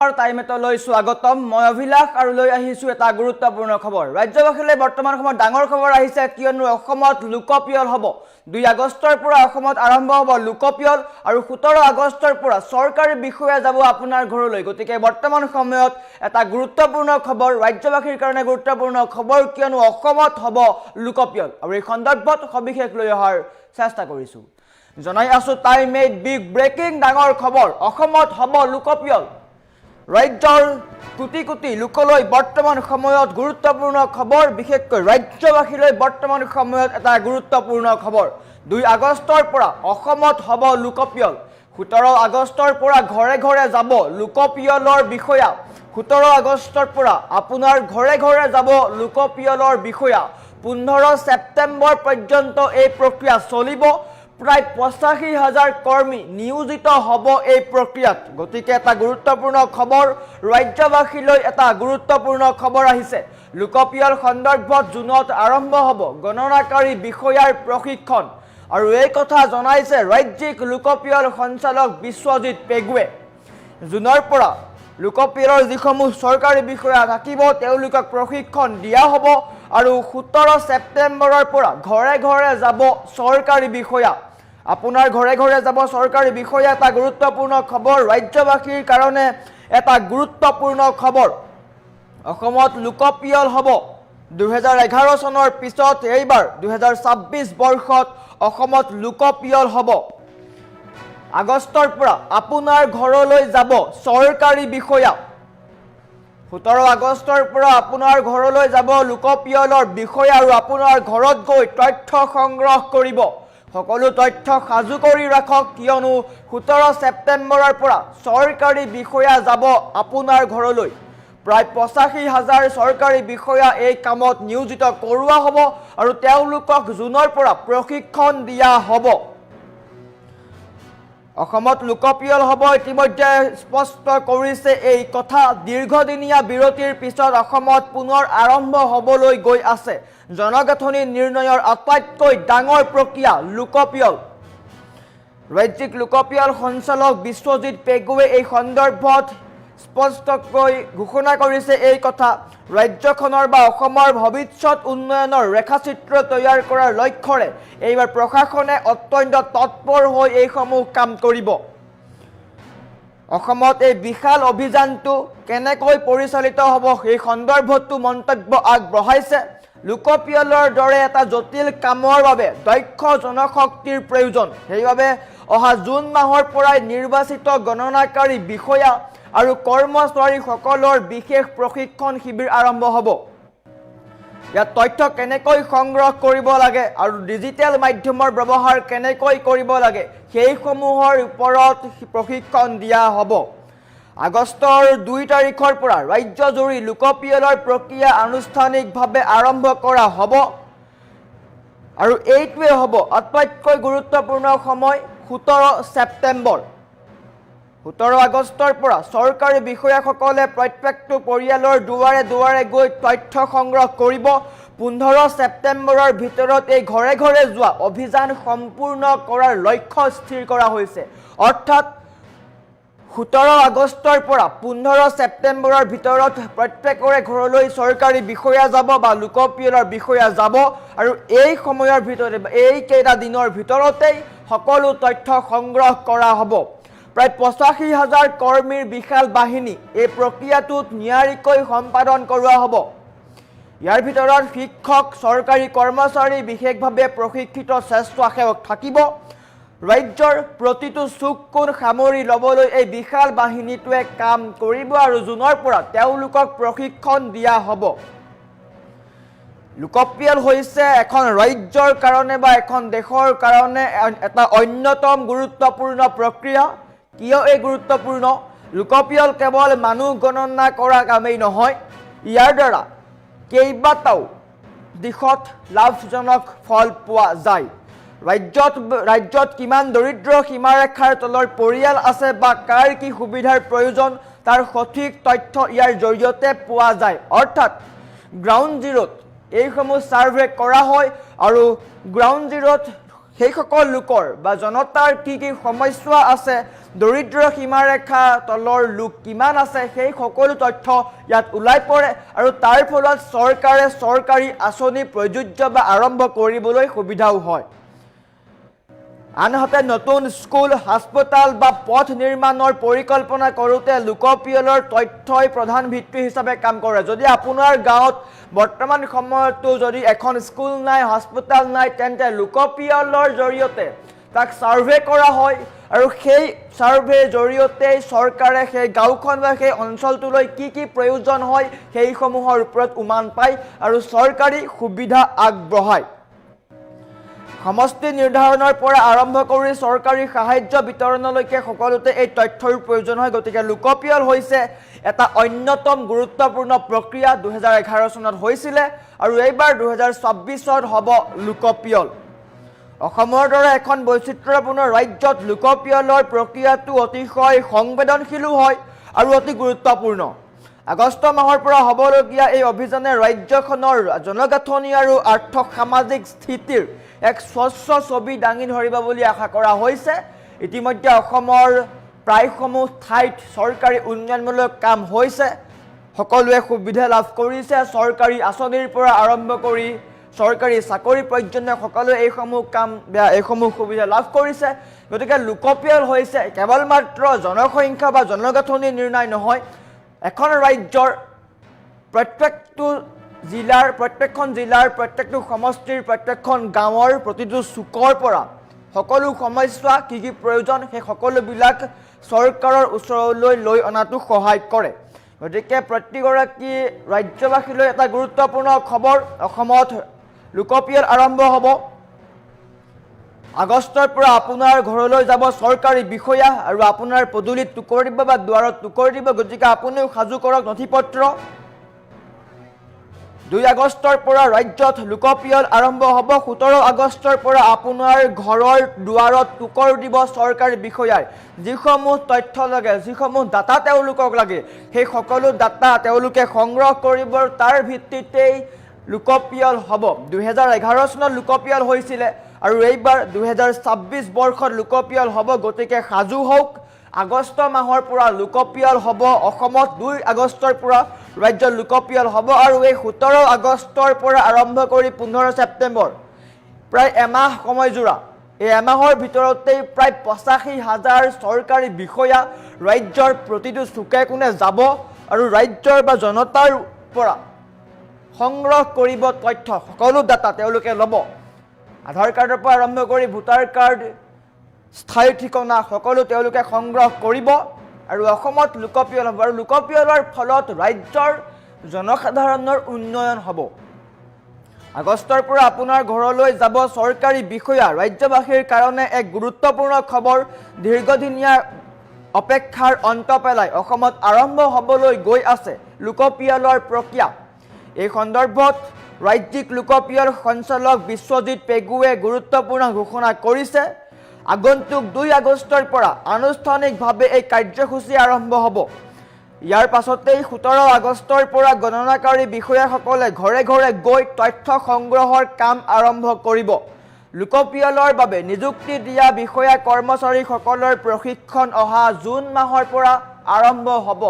টাইমেটলৈ স্বাগতম মই অভিলাষ আৰু লৈ আহিছো এটা গুৰুত্বপূৰ্ণ খবৰ ৰাজ্যবাসীলৈ বৰ্তমান সময়ত ডাঙৰ খবৰ আহিছে কিয়নো অসমত লোকপিয়ল হ'ব 2 আগষ্টৰ পৰা অসমত আৰম্ভ হ'ব লোকপিয়ল আৰু 17 আগষ্টৰ পৰা চৰকাৰী বিষয়া যাব আপোনাৰ ঘৰলৈ গতিকে বৰ্তমান সময়ত এটা গুৰুত্বপূৰ্ণ খবৰ ৰাজ্যবাসীৰ কাৰণে গুৰুত্বপূৰ্ণ খবৰ কিয়নো অসমত হ'ব লোকপিয়ল আৰু এই সন্দৰ্ভত সবিশেষ লৈ অহাৰ চেষ্টা কৰিছো জনাই আছো টাইম মেড বিগ ব্ৰেকিং ডাঙৰ খবৰ অসমত হ'ব লোকপিয়ল ৰাজ্যৰ কোটি কোটি লোকলৈ বৰ্তমান সময়ত গুৰুত্বপূৰ্ণ খবৰ বিশেষকৈ ৰাজ্যবাসীলৈ বৰ্তমান সময়ত এটা গুৰুত্বপূৰ্ণ খবৰ 2 আগষ্টৰ পৰা অসমত হ'ব লোকপিয়ল 17 আগষ্টৰ পৰা ঘৰে ঘৰে যাব লোকপিয়লৰ বিষয়া 17 আগষ্টৰ পৰা আপোনাৰ ঘৰে ঘৰে যাব লোকপিয়লৰ বিষয়া 15 ছেপ্টেম্বৰ পৰ্যন্ত এই প্ৰক্ৰিয়া চলিব প্ৰায় ৮৫,০০০ কৰ্মী নিয়োজিত হ'ব এই প্ৰক্ৰিয়াত গতিকে এটা গুৰুত্বপূৰ্ণ খবৰ ৰাজ্যবাসীলৈ এটা গুৰুত্বপূৰ্ণ খবৰ আহিছে লোকপিয়ল সন্দৰ্ভত জুনত আৰম্ভ হ'ব গণনাকাৰী বিষয়াৰ প্ৰশিক্ষণ আৰু এই কথা জনাইছে ৰাজ্যিক লোকপিয়ল সঞ্চালক বিশ্বজিৎ পেগুৱে জুনৰ পৰা লোকপিয়লৰ যিসমূহ চৰকাৰী বিষয়া থাকিব তেওঁলোকক প্ৰশিক্ষণ দিয়া হ'ব আৰু 17 ছেপ্টেম্বৰৰ পৰা ঘৰে ঘৰে যাব চৰকাৰী বিষয়া আপোনাৰ ঘৰে ঘৰে যাব চৰকাৰী বিষয়া এটা গুৰুত্বপূৰ্ণ খবৰ ৰাজ্যবাসীৰ কাৰণে এটা গুৰুত্বপূৰ্ণ খবৰ অসমত লোকপিয়ল হ'ব 2011 চনৰ পিছত এইবাৰ 2026 বৰ্ষত অসমত লোকপিয়ল হ'ব আগষ্টৰ পৰা আপোনাৰ ঘৰলৈ যাব চৰকাৰী বিষয়া 17 আগষ্টৰ পৰা আপোনাৰ ঘৰলৈ যাব লোকপিয়লৰ বিষয়া আৰু আপোনাৰ ঘৰত গৈ তথ্য সংগ্ৰহ কৰিব সকলো তথ্য সাজু কৰি ৰাখক কিয়নো 17 ছেপ্টেম্বৰৰ পৰা চৰকাৰী বিষয়া যাব আপোনাৰ ঘৰলৈ প্ৰায় ৮৫,০০০ চৰকাৰী বিষয়া এই কামত নিয়োজিত কৰোৱা হ'ব আৰু তেওঁলোকক জুনৰ পৰা প্ৰশিক্ষণ দিয়া হ'ব অসমত লোকপিয়ল হ'ব ইতিমধ্যে স্পষ্ট কৰিছে এই কথা দীৰ্ঘদিনীয়া বিৰতিৰ পিছত অসমত পুনৰ আৰম্ভ হ'বলৈ গৈ আছে জনগাঁথনি নিৰ্ণয়ৰ আটাইতকৈ ডাঙৰ প্ৰক্ৰিয়া লোকপিয়ল ৰাজ্যিক লোকপিয়ল সঞ্চালক বিশ্বজিৎ পেগুৱে এই সন্দৰ্ভত স্পষ্টকৈ ঘোষণা কৰিছে এই কথা ৰাজ্যখনৰ বা অসমৰ ভৱিষ্যত উন্নয়নৰ ৰেখাচিত্ৰ তৈয়াৰ কৰাৰ লক্ষ্যৰে এইবাৰ প্ৰশাসনে অত্যন্ত তৎপৰ হৈ এইসমূহ কাম কৰিব অসমত এই বিশাল অভিযানটো কেনেকৈ পৰিচালিত হ'ব এই সন্দৰ্ভতো মন্তব্য আগবঢ়াইছে লোকপিয়লৰ দৰে এটা জটিল কামৰ বাবে দক্ষ জনশক্তিৰ প্ৰয়োজন সেইবাবে অহা জুন মাহৰ পৰাই নিৰ্বাচিত গণনাকাৰী বিষয়া আৰু কৰ্মচাৰীসকলৰ বিশেষ প্ৰশিক্ষণ শিবিৰ আৰম্ভ হ'ব ইয়াত তথ্য কেনেকৈ সংগ্ৰহ কৰিব লাগে আৰু ডিজিটেল মাধ্যমৰ ব্যৱহাৰ কেনেকৈ কৰিব লাগে সেইসমূহৰ ওপৰত প্ৰশিক্ষণ দিয়া হ'ব আগষ্টৰ 2 তাৰিখৰ পৰা ৰাজ্যজুৰি লোকপিয়লৰ প্ৰক্ৰিয়া আনুষ্ঠানিকভাৱে আৰম্ভ কৰা হ'ব আৰু এইটোৱে হ'ব আটাইতকৈ গুৰুত্বপূৰ্ণ সময় 17 ছেপ্টেম্বৰ 17 আগষ্টৰ পৰা চৰকাৰী বিষয়াসকলে প্ৰত্যেকটো পৰিয়ালৰ দুৱাৰে দুৱাৰে গৈ তথ্য সংগ্ৰহ কৰিব 15 ছেপ্টেম্বৰৰ ভিতৰত এই ঘৰে ঘৰে যোৱা অভিযান সম্পূৰ্ণ কৰাৰ লক্ষ্য স্থিৰ কৰা হৈছে অৰ্থাৎ 17 আগষ্টৰ পৰা 15 ছেপ্টেম্বৰৰ ভিতৰত প্ৰত্যেকৰে ঘৰলৈ চৰকাৰী বিষয়া যাব বা লোকপিয়লৰ বিষয়া যাব আৰু এই সময়ৰ ভিতৰতে এই কেইটা দিনৰ ভিতৰতেই সকলো তথ্য সংগ্ৰহ কৰা হ'ব প্ৰায় ৮৫,০০০ কৰ্মীৰ বিশাল বাহিনী এই প্ৰক্ৰিয়াটোত নিয়াৰিকৈ সম্পাদন কৰোৱা হ'ব ইয়াৰ ভিতৰত শিক্ষক চৰকাৰী কৰ্মচাৰী বিশেষভাৱে প্ৰশিক্ষিত স্বেচ্ছাসেৱক থাকিব ৰাজ্যৰ প্ৰতিটো চুক কোণ সামৰি ল'বলৈ এই বিশাল বাহিনীটোৱে কাম কৰিব আৰু জুনৰ পৰা তেওঁলোকক প্ৰশিক্ষণ দিয়া হ'ব লোকপিয়ল হৈছে এখন ৰাজ্যৰ কাৰণে বা এখন দেশৰ কাৰণে এটা অন্যতম গুৰুত্বপূৰ্ণ প্ৰক্ৰিয়া কিয় এই গুৰুত্বপূৰ্ণ লোকপিয়ল কেৱল মানুহ গণনা কৰা কামেই নহয় ইয়াৰ দ্বাৰা কেইবাটাও দিশত লাভজনক ফল পোৱা যায় ৰাজ্যত কিমান দৰিদ্ৰ সীমাৰেখাৰ তলৰ পৰিয়াল আছে বা কাৰ কি সুবিধাৰ প্ৰয়োজন তাৰ সঠিক তথ্য ইয়াৰ জৰিয়তে পোৱা যায় অৰ্থাৎ গ্ৰাউণ্ড জিৰোত এইসমূহ ছাৰ্ভে কৰা হয় আৰু গ্ৰাউণ্ড জিৰোত সেই সকল লোকৰ বা জনতাৰ কি সমস্যা আছে, দৰিদ্ৰ সীমাৰেখা তলৰ লোক কিমান আছে, সেই সকলো তথ্য ইয়াত ওলাই পৰে আৰু তাৰ ফলত চৰকাৰে চৰকাৰী আঁচনি প্ৰযোজ্য বা আৰম্ভ কৰিবলৈ সুবিধাও হয়। আনহাতে নতুন স্কুল, হাস্পতাল বা পথ নিৰ্মাণৰ পৰিকল্পনা কৰোঁতে লোকপিয়লৰ তথ্যই প্ৰধান ভিত্তি হিচাপে কাম কৰে। যদি আপোনাৰ গাঁৱত বৰ্তমান সময়তো যদি এখন স্কুল নাই, হাস্পতাল নাই, তেন্তে লোকপিয়লৰ জৰিয়তে তাক ছাৰ্ভে কৰা হয় আৰু সেই ছাৰ্ভেৰ জৰিয়তে চৰকাৰে সেই গাঁওখন বা সেই অঞ্চলটোলৈ কি প্ৰয়োজন হয় সেইসমূহৰ ওপৰত উমান পায় আৰু চৰকাৰী সুবিধা আগবঢ়ায়। সমষ্টি নিৰ্ধাৰণৰ পৰা আৰম্ভ কৰি চৰকাৰী সাহায্য বিতৰণলৈকে সকলোতে এই তথ্যৰ প্ৰয়োজন হয়। গতিকে লোকপিয়ল হৈছে এটা অন্যতম গুৰুত্বপূৰ্ণ প্ৰক্ৰিয়া। 2011 চনত হৈছিলে আৰু এইবাৰ 2024 হ'ব লোকপিয়ল। অসমৰ দৰে এখন বৈচিত্ৰ্যপূৰ্ণ ৰাজ্যত লোকপিয়লৰ প্ৰক্ৰিয়াটো অতিশয় সংবেদনশীলো হয় আৰু অতি গুৰুত্বপূৰ্ণ। আগষ্ট মাহৰ পৰা হ'বলগীয়া এই অভিযানে ৰাজ্যখনৰ জনগাঁথনি আৰু আৰ্থ সামাজিক স্থিতিৰ এক স্বচ্ছ ছবি দাঙি ধৰিব বুলি আশা কৰা হৈছে। ইতিমধ্যে অসমৰ প্ৰায়সমূহ ঠাইত চৰকাৰী উন্নয়নমূলক কাম হৈছে, সকলোৱে সুবিধা লাভ কৰিছে। চৰকাৰী আঁচনিৰ পৰা আৰম্ভ কৰি চৰকাৰী চাকৰি পৰ্যন্ত সকলোৱে এইসমূহ সুবিধা লাভ কৰিছে। গতিকে লোকপিয়ল হৈছে কেৱল মাত্ৰ জনসংখ্যা বা জনগাঁথনি নিৰ্ণয় নহয়, এখন ৰাজ্যৰ প্ৰত্যেকখন জিলাৰ প্ৰত্যেকটো সমষ্টিৰ প্ৰত্যেকখন গাঁৱৰ প্ৰতিটো চুকৰ পৰা সকলো সমস্যা কি প্ৰয়োজন সেই সকলোবিলাক চৰকাৰৰ ওচৰলৈ লৈ অনাটো সহায় কৰে। গতিকে প্ৰতিগৰাকী ৰাজ্যবাসীলৈ এটা গুৰুত্বপূৰ্ণ খবৰ, অসমত লোকপিয়ল আৰম্ভ হ'ব। আগষ্টৰ পৰা আপোনাৰ ঘৰলৈ যাব চৰকাৰী বিষয়া আৰু আপোনাৰ পদূলিত টুকুৰ দিব বা দুৱাৰত টুকুৰ দিব। গতিকে আপুনিও সাজু কৰক নথিপত্ৰ। 2 আগষ্টৰ পৰা ৰাজ্যত লোকপিয়ল আৰম্ভ হ'ব। 17 আগষ্টৰ পৰা আপোনাৰ ঘৰৰ দুৱাৰত টুকুৰ দিব চৰকাৰী বিষয়াই। যিসমূহ তথ্য লাগে, যিসমূহ ডাটা তেওঁলোকক লাগে, সেই সকলো ডাটা তেওঁলোকে সংগ্ৰহ কৰিব। তাৰ ভিত্তিতেই লোকপিয়ল হ'ব। 2011 চনত লোকপিয়ল হৈছিলে আৰু এইবাৰ 2024 বৰ্ষত লোকপিয়ল হ'ব। গতিকে সাজু হওক, আগষ্ট মাহৰ পৰা লোকপিয়ল হ'ব অসমত। 2 আগষ্টৰ পৰা ৰাজ্যত লোকপিয়ল হ'ব আৰু এই 17 আগষ্টৰ পৰা আৰম্ভ কৰি 15 ছেপ্টেম্বৰ প্ৰায় এমাহ সময়জোৰা, এই এমাহৰ ভিতৰতেই প্ৰায় 85,000 চৰকাৰী বিষয়া ৰাজ্যৰ প্ৰতিটো চুকে কোণে যাব আৰু ৰাজ্যৰ বা জনতাৰ পৰা সংগ্ৰহ কৰিব তথ্য, সকলো ডাটা তেওঁলোকে ল'ব। আধাৰ কাৰ্ডৰ পৰা আৰম্ভ কৰি ভোটাৰ কাৰ্ড, স্থায়ী ঠিকনা সকলো তেওঁলোকে সংগ্ৰহ কৰিব আৰু অসমত লোকপিয়ল হ'ব। আৰু লোকপিয়লৰ ফলত ৰাজ্যৰ জনসাধাৰণৰ উন্নয়ন হ'ব। আগষ্টৰ পৰা আপোনাৰ ঘৰলৈ যাব চৰকাৰী বিষয়া। ৰাজ্যবাসীৰ কাৰণে এক গুৰুত্বপূৰ্ণ খবৰ। দীৰ্ঘদিনীয়া অপেক্ষাৰ অন্ত পেলাই অসমত আৰম্ভ হ'বলৈ গৈ আছে লোকপিয়লৰ প্ৰক্ৰিয়া। এই সন্দৰ্ভত ৰাজ্যিক লোকপিয়ল সঞ্চালক বিশ্বজিৎ পেগুৱে গুৰুত্বপূৰ্ণ ঘোষণা কৰিছে। আগন্তুক 2 আগষ্টৰ পৰা আনুষ্ঠানিকভাৱে এই কাৰ্যসূচী আৰম্ভ হ'ব। ইয়াৰ পাছতেই 17 আগষ্টৰ পৰা গণনাকাৰী বিষয়াসকলে ঘৰে ঘৰে গৈ তথ্য সংগ্ৰহৰ কাম আৰম্ভ কৰিব। লোকপিয়লৰ বাবে নিযুক্তি দিয়া বিষয়া কৰ্মচাৰীসকলৰ প্ৰশিক্ষণ অহা জুন মাহৰ পৰা আৰম্ভ হ'ব।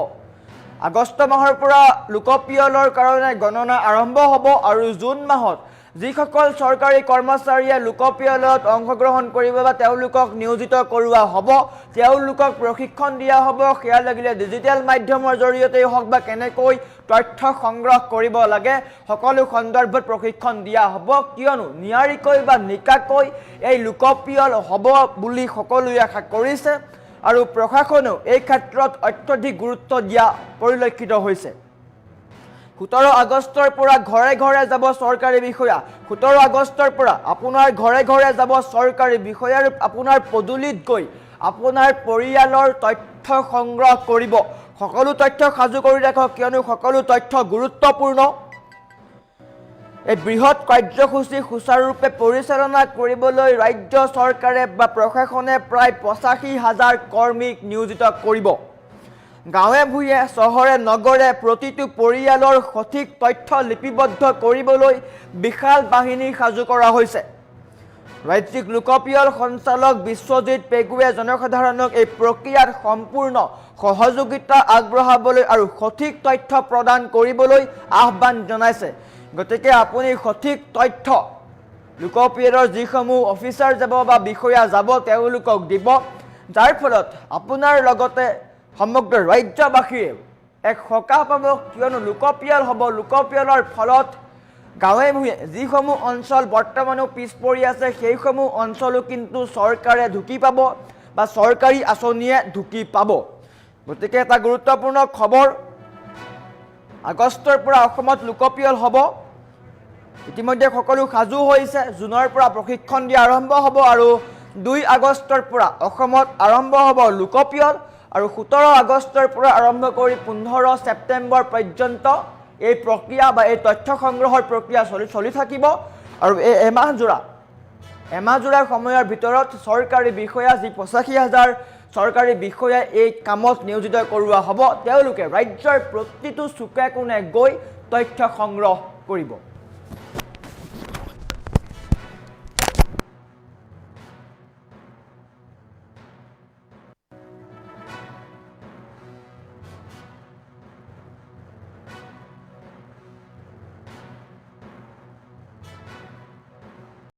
আগষ্ট মাহৰ পৰা লোকপিয়লৰ কাৰণে গণনা আৰম্ভ হ'ব আৰু জুন মাহত যিসকল চৰকাৰী কৰ্মচাৰীয়ে লোকপিয়লত অংশগ্ৰহণ কৰিব বা তেওঁলোকক নিয়োজিত কৰোৱা হ'ব, তেওঁলোকক প্ৰশিক্ষণ দিয়া হ'ব। সেয়া লাগিলে ডিজিটেল মাধ্যমৰ জৰিয়তেই হওক বা কেনেকৈ তথ্য সংগ্ৰহ কৰিব লাগে, সকলো সন্দৰ্ভত প্ৰশিক্ষণ দিয়া হ'ব। কিয়নো নিয়াৰিকৈ বা নিকাকৈ এই লোকপিয়ল হ'ব বুলি সকলোৱে আশা কৰিছে আৰু প্ৰশাসনেও এই ক্ষেত্ৰত অত্যধিক গুৰুত্ব দিয়া পৰিলক্ষিত হৈছে। 17 আগষ্টৰ পৰা ঘৰে ঘৰে যাব চৰকাৰী বিষয়া। 17 আগষ্টৰ পৰা আপোনাৰ ঘৰে ঘৰে যাব চৰকাৰী বিষয়া আৰু আপোনাৰ পদূলিত গৈ আপোনাৰ পৰিয়ালৰ তথ্য সংগ্ৰহ কৰিব। সকলো তথ্য সাজু কৰি ৰাখক, কিয়নো সকলো তথ্য গুৰুত্বপূৰ্ণ। এই বৃহৎ কাৰ্যসূচী সুচাৰুৰূপে পৰিচালনা কৰিবলৈ ৰাজ্য চৰকাৰে বা প্ৰশাসনে প্ৰায় 85,000 কৰ্মীক নিয়োজিত কৰিব। গাঁৱে ভূঞে, চহৰে নগৰে প্ৰতিটো পৰিয়ালৰ সঠিক তথ্য লিপিবদ্ধ কৰিবলৈ বিশাল বাহিনী সাজু কৰা হৈছে। ৰাজ্যিক লোকপিয়ল সঞ্চালক বিশ্বজিৎ পেগুৱে জনসাধাৰণক এই প্ৰক্ৰিয়াত সম্পূৰ্ণ সহযোগিতা আগবঢ়াবলৈ আৰু সঠিক তথ্য প্ৰদান কৰিবলৈ আহ্বান জনাইছে। গতিকে আপুনি সঠিক তথ্য লোকপিয়লৰ যিসমূহ অফিচাৰ যাব বা বিষয়া যাব তেওঁলোকক দিব, যাৰ ফলত আপোনাৰ লগতে সমগ্ৰ ৰাজ্যবাসীয়ে এক সকাহ পাব। কিয়নো লোকপিয়ল হ'ব, লোকপিয়লৰ ফলত গাঁৱে ভূঞে যিসমূহ অঞ্চল বৰ্তমানো পিছ পৰি আছে সেইসমূহ অঞ্চলো কিন্তু চৰকাৰে ঢুকি পাব বা চৰকাৰী আঁচনিয়ে ঢুকি পাব। গতিকে এটা গুৰুত্বপূৰ্ণ খবৰ, আগষ্টৰ পৰা অসমত লোকপিয়ল হ'ব। ইতিমধ্যে সকলো সাজু হৈছে। জুনৰ পৰা প্ৰশিক্ষণ দিয়া আৰম্ভ হ'ব আৰু 2 আগষ্টৰ পৰা অসমত আৰম্ভ হ'ব লোকপিয়ল আৰু 17 আগষ্টৰ পৰা আৰম্ভ কৰি 15 ছেপ্টেম্বৰ পৰ্যন্ত এই প্ৰক্ৰিয়া বা এই তথ্য সংগ্ৰহৰ প্ৰক্ৰিয়া চলি থাকিব। আৰু এই এমাহজোৰা সময়ৰ ভিতৰত চৰকাৰী বিষয়া যি 85,000 চৰকাৰী বিষয়াই এই কামত নিয়োজিত কৰোৱা হ'ব, তেওঁলোকে ৰাজ্যৰ প্ৰতিটো চুকে কোণে গৈ তথ্য সংগ্ৰহ কৰিব।